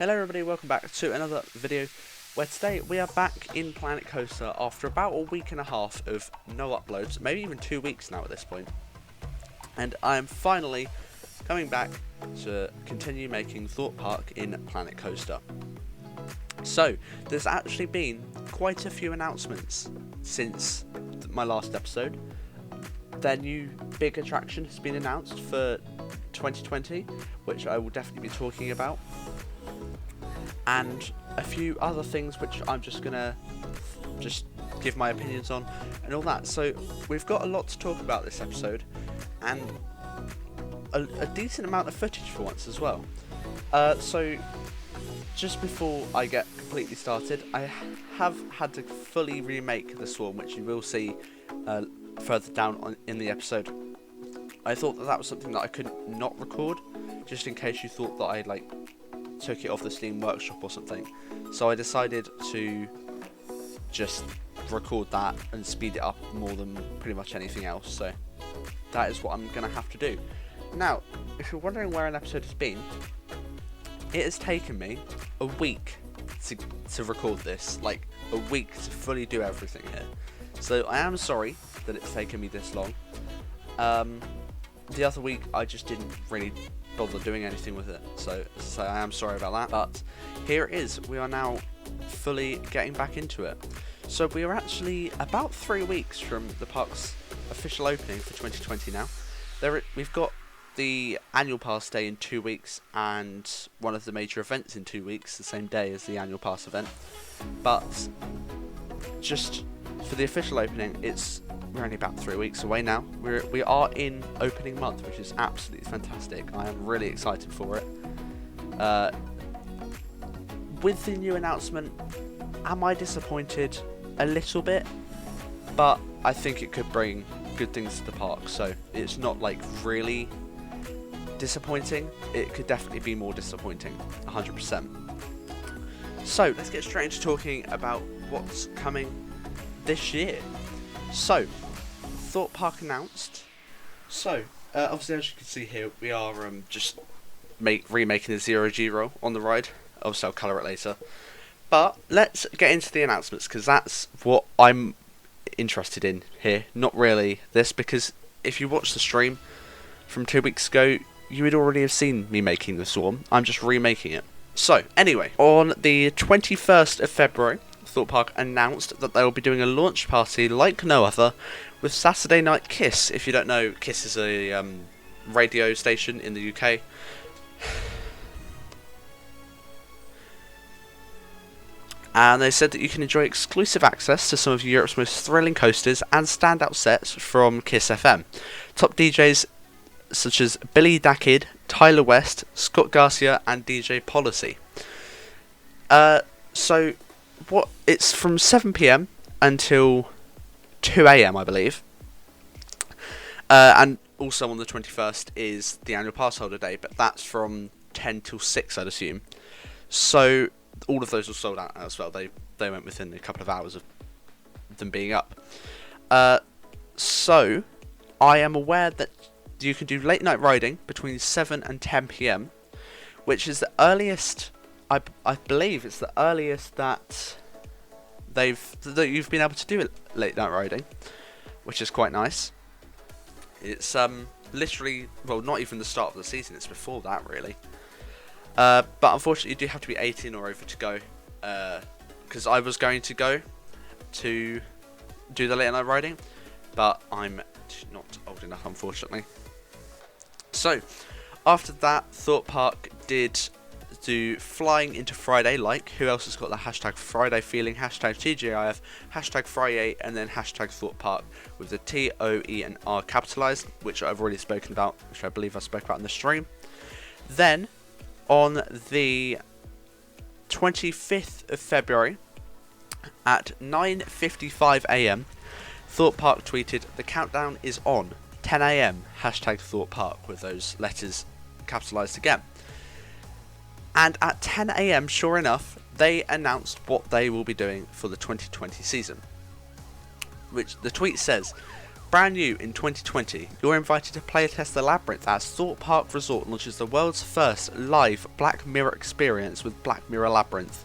Hello everybody, welcome back to another video where today we are back in Planet Coaster after about a week and a half of no uploads, maybe even 2 weeks now at this point. And I am finally coming back to continue making Thorpe Park in Planet Coaster. So, there's actually been quite a few announcements since my last episode. Their new big attraction has been announced for 2020, which I will definitely be talking about. And a few other things which I'm just gonna give my opinions on and all that. So we've got a lot to talk about this episode, and a decent amount of footage for once as well. So just before I get completely started, I have had to fully remake the Swarm, which you will see further down in the episode. I thought that was something that I could not record, just in case you thought that I took it off the Steam Workshop or something. So I decided to just record that and speed it up more than pretty much anything else. So that is what I'm going to have to do. Now, if you're wondering where an episode has been, it has taken me a week to record this. Like, a week to fully do everything here. So I am sorry that it's taken me this long. The other week I just didn't really bother doing anything with it, so I am sorry about that, but here it is. We are now fully getting back into it. So we are actually about 3 weeks from the park's official opening for 2020 now. We've got the annual pass day in 2 weeks and one of the major events in 2 weeks, the same day as the annual pass event. But just for the official opening, we're only about 3 weeks away now. We are in opening month, which is absolutely fantastic. I am really excited for it. With the new announcement, am I disappointed? A little bit, but I think it could bring good things to the park, so it's not really disappointing. It could definitely be more disappointing, 100%. So let's get straight into talking about what's coming this year. So, Thorpe Park announced. So, obviously, as you can see here, we are just remaking the 0G roll on the ride. Obviously, I'll colour it later. But let's get into the announcements, because that's what I'm interested in here. Not really this, because if you watch the stream from 2 weeks ago, you would already have seen me making the Swarm. I'm just remaking it. So, anyway, on the 21st of February, Thorpe Park announced that they will be doing a launch party like no other with Saturday Night Kiss. If you don't know, Kiss is a radio station in the UK. And they said that you can enjoy exclusive access to some of Europe's most thrilling coasters and standout sets from Kiss FM. Top DJs such as Billy Dackid, Tyler West, Scott Garcia and DJ Policy. So it's from 7 PM until 2 AM, I believe. And also on the 21st is the annual pass holder day, but that's from 10 till 6, I'd assume. So all of those were sold out as well. They went within a couple of hours of them being up. So I am aware that you can do late night riding between 7 and 10 PM, which is the earliest. I believe it's the earliest that you've been able to do late night riding, which is quite nice. It's literally, well, not even the start of the season, it's before that really. But unfortunately you do have to be 18 or over to go, because I was going to go to do the late night riding, but I'm not old enough, unfortunately. So after that, Thorpe Park did do Flying into Friday, who else has got the hashtag Friday feeling, hashtag TGIF, hashtag Friday, and then hashtag Thorpe Park with the T, O, E and R capitalised, which I've already spoken about, which I believe I spoke about in the stream. Then on the 25th of February at 9:55 AM, Thorpe Park tweeted, "The countdown is on, 10 AM, hashtag Thorpe Park," with those letters capitalised again. And at 10 AM, sure enough, they announced what they will be doing for the 2020 season. Which the tweet says, Brand new in 2020, you're invited to play test the Labyrinth as Thorpe Park Resort launches the world's first live Black Mirror experience with Black Mirror Labyrinth.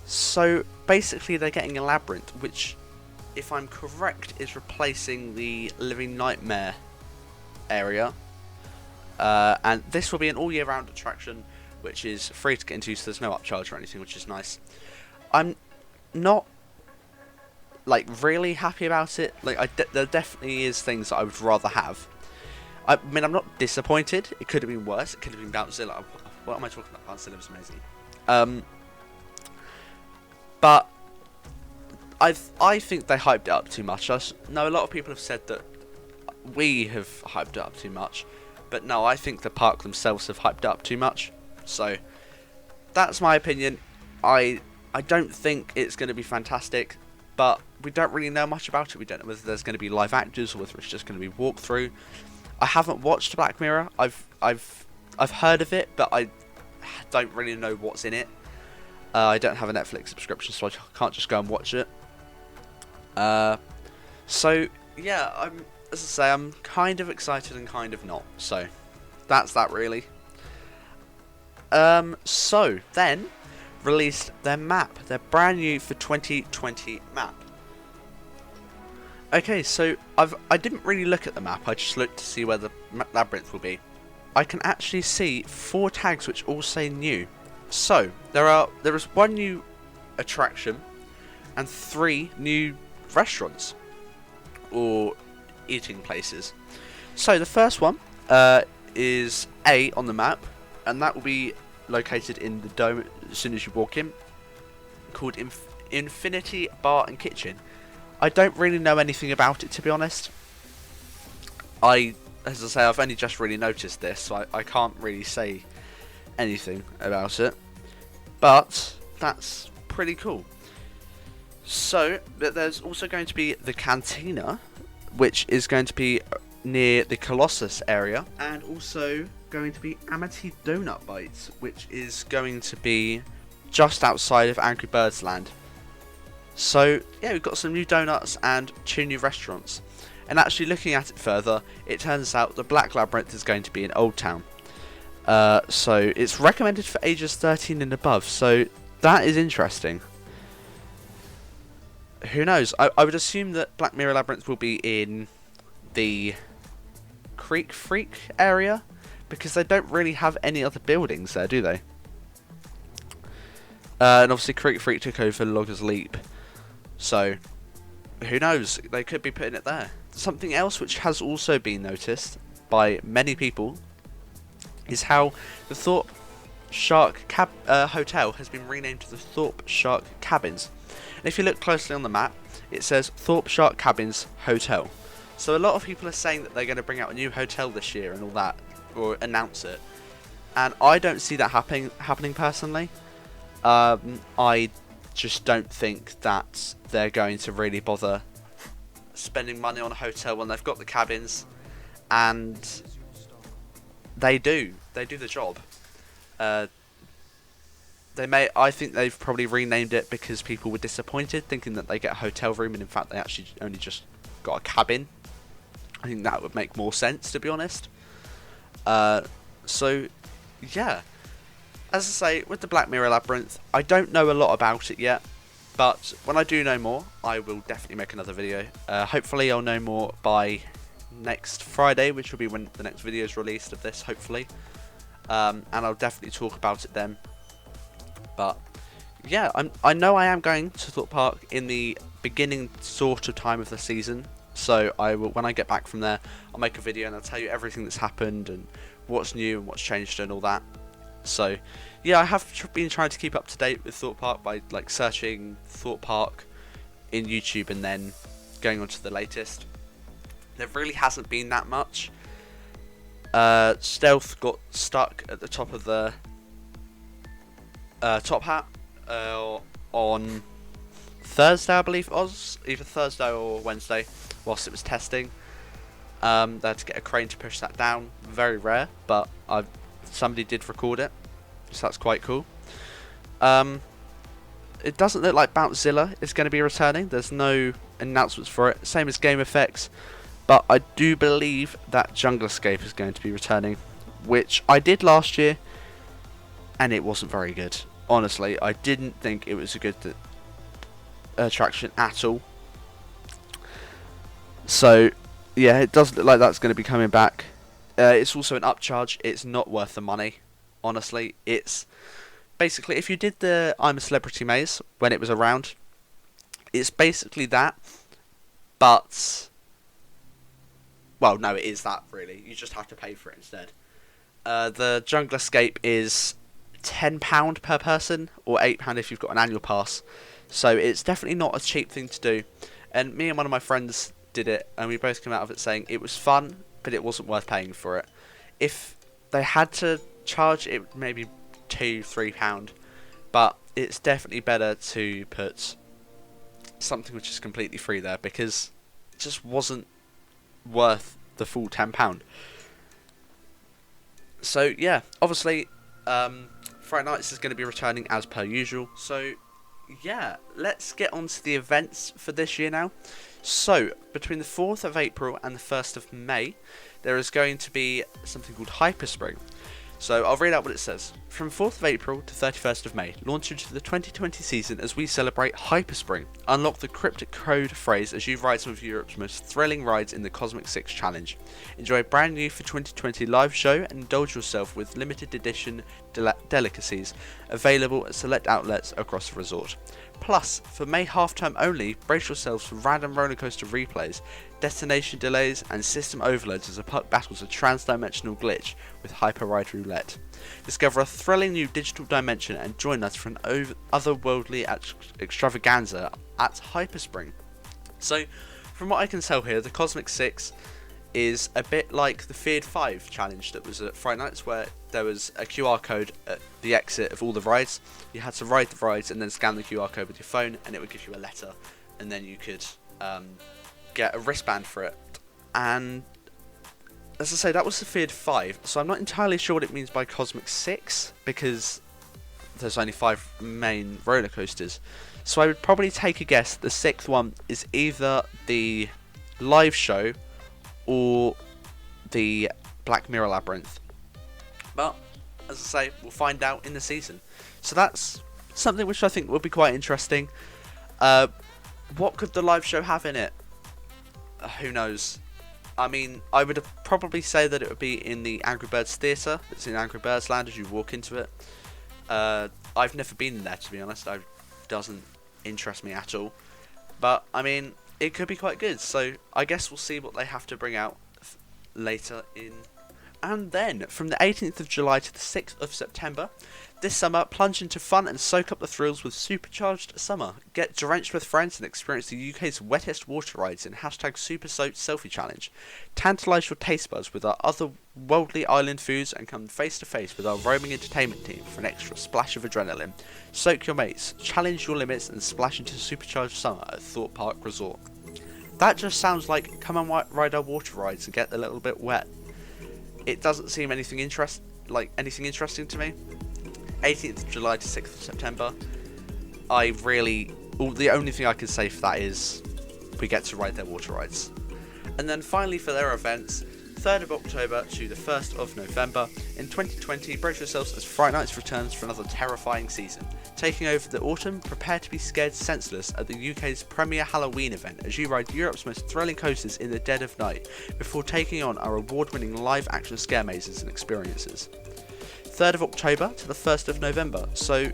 So basically they're getting a labyrinth, which, if I'm correct, is replacing the Living Nightmare area. And this will be an all year round attraction, which is free to get into, so there's no upcharge or anything, which is nice. I'm not like really happy about it. Like there definitely is things that I would rather have. I mean, I'm not disappointed. It could have been worse. It could have been Boutzilla. What am I talking about? Boutzilla was amazing. But I think they hyped it up too much. I know a lot of people have said that we have hyped it up too much, but no, I think the park themselves have hyped it up too much. So that's my opinion. I don't think it's going to be fantastic, but we don't really know much about it. We don't know whether there's going to be live actors or whether it's just going to be walkthrough. I haven't watched Black Mirror. I've heard of it, but I don't really know what's in it. I don't have a Netflix subscription, so I can't just go and watch it. So yeah, as I say, I'm kind of excited and kind of not. So that's that really. So then released their map, their brand new for 2020 map. Okay, so I didn't really look at the map. I just looked to see where the labyrinth will be. I can actually see 4 tags which all say new. So there is 1 new attraction and 3 new restaurants or eating places. So the first one is A on the map, and that will be located in the dome as soon as you walk in, called Infinity Bar and Kitchen. I don't really know anything about it, to be honest. As I say, I've only just really noticed this, so I can't really say anything about it, but that's pretty cool. So, but there's also going to be the Cantina, which is going to be near the Colossus area, and also going to be Amity Donut Bites, which is going to be just outside of Angry Birds Land. So yeah, we've got some new donuts and 2 new restaurants. And actually looking at it further, it turns out the Black Labyrinth is going to be in Old Town. So it's recommended for ages 13 and above, so that is interesting. Who knows? I would assume that Black Mirror Labyrinth will be in the Creek Freak area, because they don't really have any other buildings there, do they? And obviously Creek Freak took over Loggers Leap, so who knows? They could be putting it there. Something else which has also been noticed by many people is how the Thorpe Shark Hotel has been renamed to the Thorpe Shark Cabins. And if you look closely on the map, it says Thorpe Shark Cabins Hotel. So a lot of people are saying that they're going to bring out a new hotel this year and all that, or announce it. And I don't see that happening personally. I just don't think that they're going to really bother spending money on a hotel when they've got the cabins, and they do the job. I think they've probably renamed it because people were disappointed thinking that they get a hotel room, and in fact they actually only just got a cabin. I think that would make more sense, to be honest. So yeah, as I say, with the Black Mirror Labyrinth, I don't know a lot about it yet, but when I do know more, I will definitely make another video. Hopefully I'll know more by next Friday, which will be when the next video is released of this, hopefully. And I'll definitely talk about it then. But yeah, I know I am going to Thorpe Park in the beginning sort of time of the season, so I will, when I get back from there, I'll make a video and I'll tell you everything that's happened and what's new and what's changed and all that. So yeah, I have been trying to keep up to date with Thorpe Park by like searching Thorpe Park in YouTube and then going on to the latest. There really hasn't been that much. Stealth got stuck at the top of the top hat on Thursday, I believe it was, either Thursday or Wednesday, whilst it was testing. They had to get a crane to push that down. Very rare, but somebody did record it, so that's quite cool. it doesn't look like Bouncezilla is going to be returning. There's no announcements for it. Same as Game Effects. But I do believe that Jungle Escape is going to be returning, which I did last year, and it wasn't very good. Honestly, I didn't think it was a good attraction at all. So, yeah, it does look like that's going to be coming back. It's also an upcharge. It's not worth the money, honestly. It's basically, if you did the I'm a Celebrity maze when it was around, it's basically that, but, well, no, it is that, really. You just have to pay for it instead. The Jungle Escape is £10 per person, or £8 if you've got an annual pass. So it's definitely not a cheap thing to do. And me and one of my friends did it, and we both came out of it saying it was fun, but it wasn't worth paying for it. If they had to charge it, maybe £2-3, but it's definitely better to put something which is completely free there, because it just wasn't worth the full £10. So yeah, obviously Fright Nights is going to be returning as per usual. So yeah, let's get on to the events for this year now. So between the 4th of April and the 1st of May, there is going to be something called Hyperspring. So I'll read out what it says. From 4th of April to 31st of May, launch into the 2020 season as we celebrate Hyperspring. Unlock the cryptic code phrase as you ride some of Europe's most thrilling rides in the Cosmic 6 Challenge. Enjoy a brand new for 2020 live show and indulge yourself with limited edition delicacies available at select outlets across the resort. Plus, for May half-term only, brace yourselves for random rollercoaster replays, destination delays, and system overloads as the park battles a trans-dimensional glitch with Hyper Ride Roulette. Discover a thrilling new digital dimension and join us for an otherworldly extravaganza at Hyperspring. So, from what I can tell here, the Cosmic 6 is a bit like the Feared 5 challenge that was at Fright Nights, where there was a QR code at the exit of all the rides. You had to ride the rides and then scan the QR code with your phone, and it would give you a letter, and then you could get a wristband for it. And as I say, that was the Feared 5, so I'm not entirely sure what it means by Cosmic 6, because there's only 5 main roller coasters. So I would probably take a guess the 6th one is either the live show or the Black Mirror Labyrinth. But, as I say, we'll find out in the season. So that's something which I think will be quite interesting. What could the live show have in it? Who knows? I mean, I would probably say that it would be in the Angry Birds Theatre. It's in Angry Birds Land as you walk into it. I've never been there, to be honest. It doesn't interest me at all. But, I mean, it could be quite good. So, I guess we'll see what they have to bring out later in. And then, from the 18th of July to the 6th of September, this summer, plunge into fun and soak up the thrills with Supercharged Summer. Get drenched with friends and experience the UK's wettest water rides in #SuperSoaked Selfie Challenge. Tantalise your taste buds with our otherworldly island foods and come face to face with our roaming entertainment team for an extra splash of adrenaline. Soak your mates, challenge your limits and splash into Supercharged Summer at Thorpe Park Resort. That just sounds like come and ride our water rides and get a little bit wet. It doesn't seem anything interesting to me. 18th of July to 6th of September. The only thing I can say for that is we get to ride their water rides. And then finally for their events, 3rd of October to the 1st of November. In 2020, brace yourselves as Fright Nights returns for another terrifying season. Taking over the autumn, prepare to be scared senseless at the UK's premier Halloween event as you ride Europe's most thrilling coasters in the dead of night, before taking on our award-winning live-action scare mazes and experiences. 3rd of October to the 1st of November, so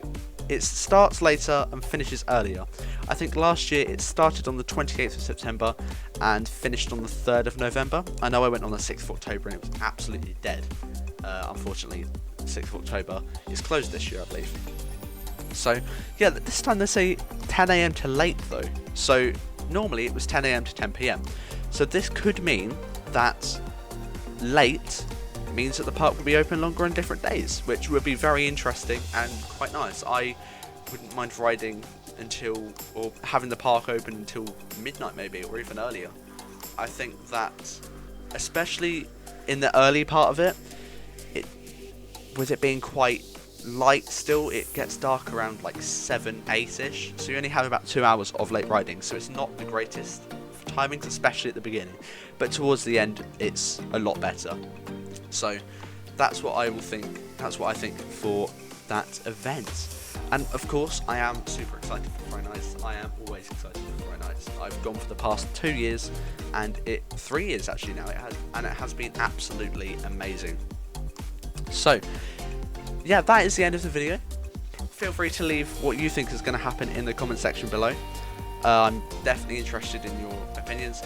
it starts later and finishes earlier. I think last year it started on the 28th of September and finished on the 3rd of November. I know I went on the 6th of October and it was absolutely dead. Unfortunately, 6th of October is closed this year, I believe. So, yeah, this time they say 10 AM to late though. So, normally it was 10 AM to 10 PM. So this could mean that late means that the park will be open longer on different days, which would be very interesting and quite nice. I wouldn't mind riding until, or having the park open until midnight maybe, or even earlier. I think that, especially in the early part of it, with it being quite light still. It gets dark around like 7, 8ish, so you only have about 2 hours of late riding, so it's not the greatest timings, especially at the beginning, but towards the end it's a lot better. So that's what I think for that event. And of course I am super excited for Fright Nights. I am always excited for Fright Nights. I've gone for the past 2 years, and 3 years actually now, it has been absolutely amazing. So yeah, that is the end of the video. Feel free to leave what you think is going to happen in the comment section below. I'm definitely interested in your opinions.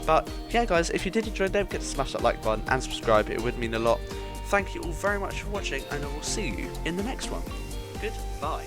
But yeah guys, if you did enjoy, don't forget to smash that like button and subscribe, it would mean a lot. Thank you all very much for watching, and I will see you in the next one. Goodbye.